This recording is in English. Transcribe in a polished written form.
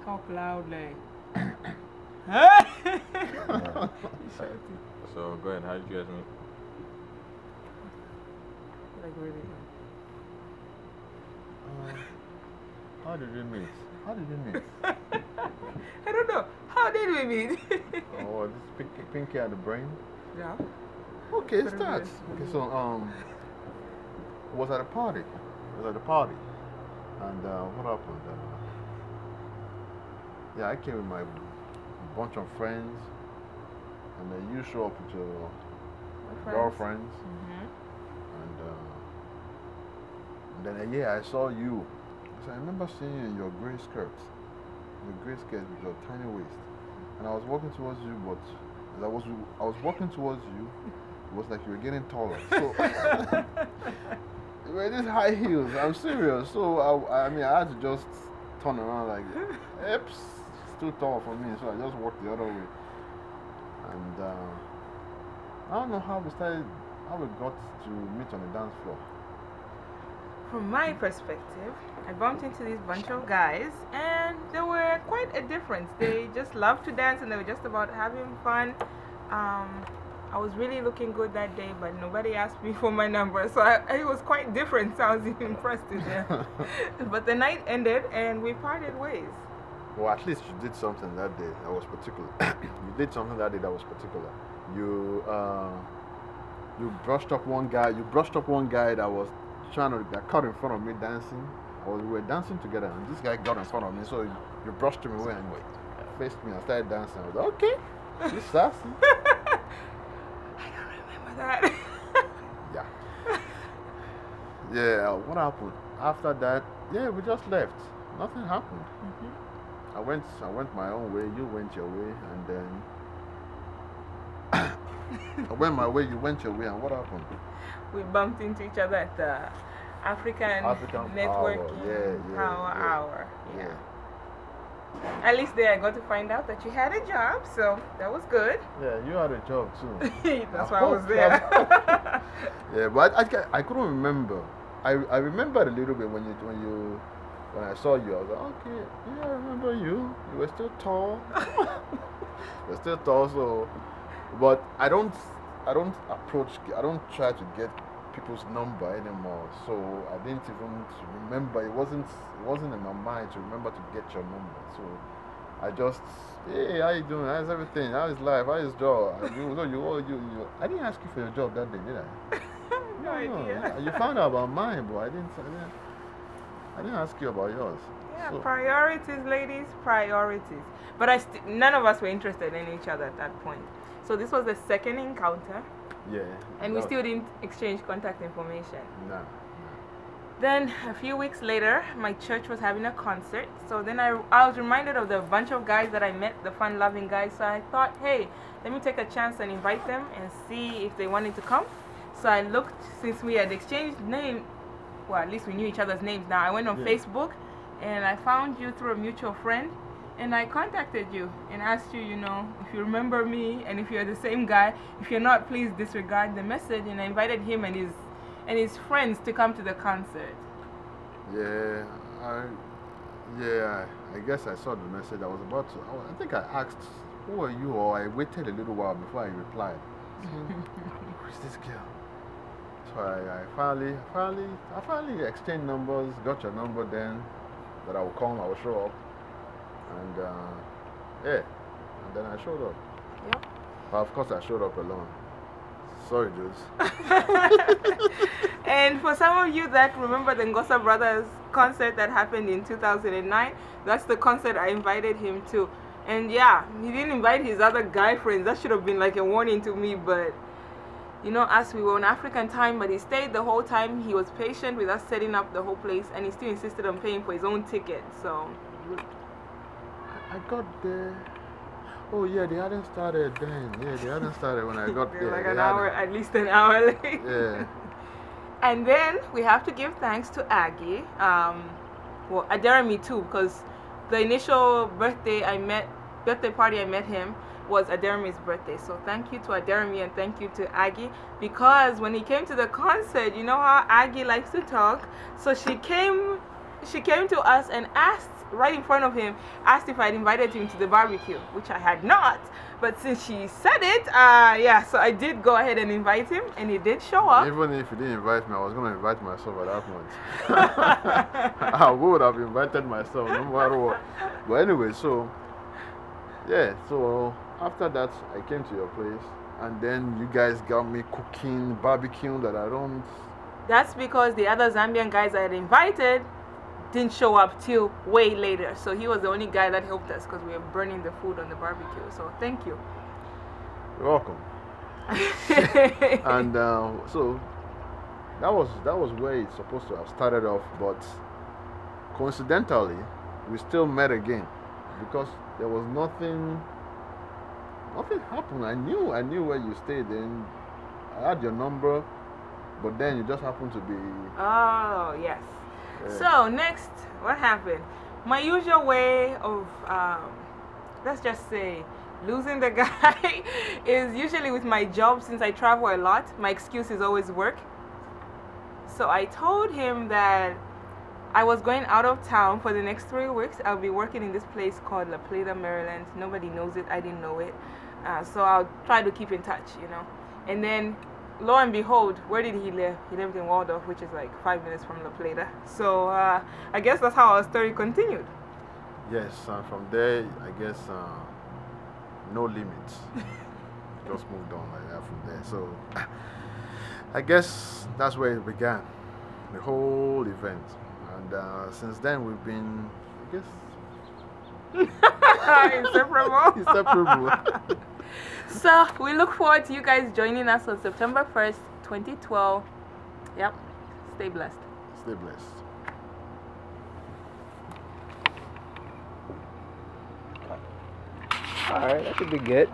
Talk loudly. Yeah. So go ahead. How did you guys meet? Like really. How did we meet? How did we meet? I don't know. How did we meet? Oh, this pinky at the brain. Yeah. Okay, it starts. Okay, so it was at a party. It was at a party, and what happened? Yeah, I came with my bunch of friends, and then you show up with your girlfriends, and then yeah, I saw you. So I remember seeing you in your gray skirt, with your tiny waist, and I was walking towards you, but as I was walking towards you, it was like you were getting taller. So you were these high heels. I'm serious. So I mean, I had to just turn around like, oops, it's too tall for me. So I just walked the other way, and I don't know how we got to meet on the dance floor. From my perspective, I bumped into this bunch of guys and they were quite a difference. They just loved to dance and they were just about having fun. I was really looking good that day, but nobody asked me for my number, so it was quite different. So I was impressed with them. But the night ended and we parted ways. Well, at least you did something that day that was particular. You did something that day that was particular. You brushed up one guy. You brushed up one guy that was that cut in front of me dancing. We were dancing together, and this guy got in front of me, so you brushed him away and faced me and started dancing. I was like, okay, you sassy. I don't remember that. Yeah. Yeah, what happened? After that, yeah, we just left. Nothing happened. I went my own way, you went your way, and then I went my way, you went your way, and what happened? We bumped into each other at the African Networking Power Hour. Yeah. At least there I got to find out that you had a job, so that was good. Yeah, you had a job too. That's why I was there. Yeah, but I couldn't remember. I remembered a little bit when I saw you. I was like, okay, yeah, I remember you. You were still tall. You were still tall, so. But I don't try to get people's number anymore. So I didn't even remember. It wasn't in my mind to remember to get your number. So I just, hey, how you doing? How's everything? How is life? How is job? I didn't ask you for your job that day, did I? No idea. You found out about mine, but I didn't ask you about yours. Yeah, so. Priorities, ladies, priorities. But none of us were interested in each other at that point. So this was the second encounter. Yeah. And we still didn't exchange contact information. No. Then a few weeks later, my church was having a concert. So then I was reminded of the bunch of guys that I met, the fun-loving guys. So I thought, hey, let me take a chance and invite them and see if they wanted to come. So I looked, since we had exchanged names, well, at least we knew each other's names now. I went on Facebook and I found you through a mutual friend. And I contacted you and asked you, if you remember me and if you're the same guy. If you're not, please disregard the message. And I invited him and his friends to come to the concert. Yeah, I guess I saw the message. I was about to. I think I asked, "Who are you?" Or I waited a little while before I replied. Who's this girl? So I finally exchanged numbers. Got your number then. That I will come. I will show up. And and then I showed up. Yep. But of course I showed up alone. Sorry, dudes. And for some of you that remember the Ngosa Brothers concert that happened in 2009, that's the concert I invited him to. And yeah, he didn't invite his other guy friends. That should have been like a warning to me, but as we were on African time, but he stayed the whole time. He was patient with us setting up the whole place, and he still insisted on paying for his own ticket. So I got there. Oh yeah, they hadn't started then. Yeah, they hadn't started when I got there. Like at least an hour late. Yeah. And then we have to give thanks to Aggie. Aderemi too, because the initial birthday party I met him was Aderemi's birthday. So thank you to Aderemi and thank you to Aggie, because when he came to the concert, you know how Aggie likes to talk. So she came she came to us and asked right in front of him, asked if I'd invited him to the barbecue, which I had not. But since she said it, yeah, so I did go ahead and invite him, and he did show up. Even if you didn't invite me, I was going to invite myself at that point. I would have invited myself no matter what. But anyway, so, yeah, so after that, I came to your place, and then you guys got me cooking, barbecuing that I don't... That's because the other Zambian guys I had invited didn't show up till way later. So he was the only guy that helped us because we were burning the food on the barbecue. So thank you. You're welcome. And so that was where it's supposed to have started off, but coincidentally, we still met again because there was nothing happened. I knew where you stayed, and I had your number, but then you just happened to be... Oh, yes. So next, what happened? My usual way of, let's just say, losing the guy is usually with my job. Since I travel a lot, my excuse is always work. So I told him that I was going out of town for the next 3 weeks. I'll be working in this place called La Plata, Maryland. Nobody knows it. I didn't know it. So I'll try to keep in touch, you know. And then lo and behold, where did he live? He lived in Waldorf, which is like 5 minutes from La Plata. So I guess that's how our story continued. Yes, from there, I guess no limits. Just moved on like that from there. So I guess that's where it began, the whole event. And since then, we've been, I guess, Inseparable. inseparable. So we look forward to you guys joining us on September 1st, 2012. Yep. Stay blessed. Stay blessed. All right, that could be good.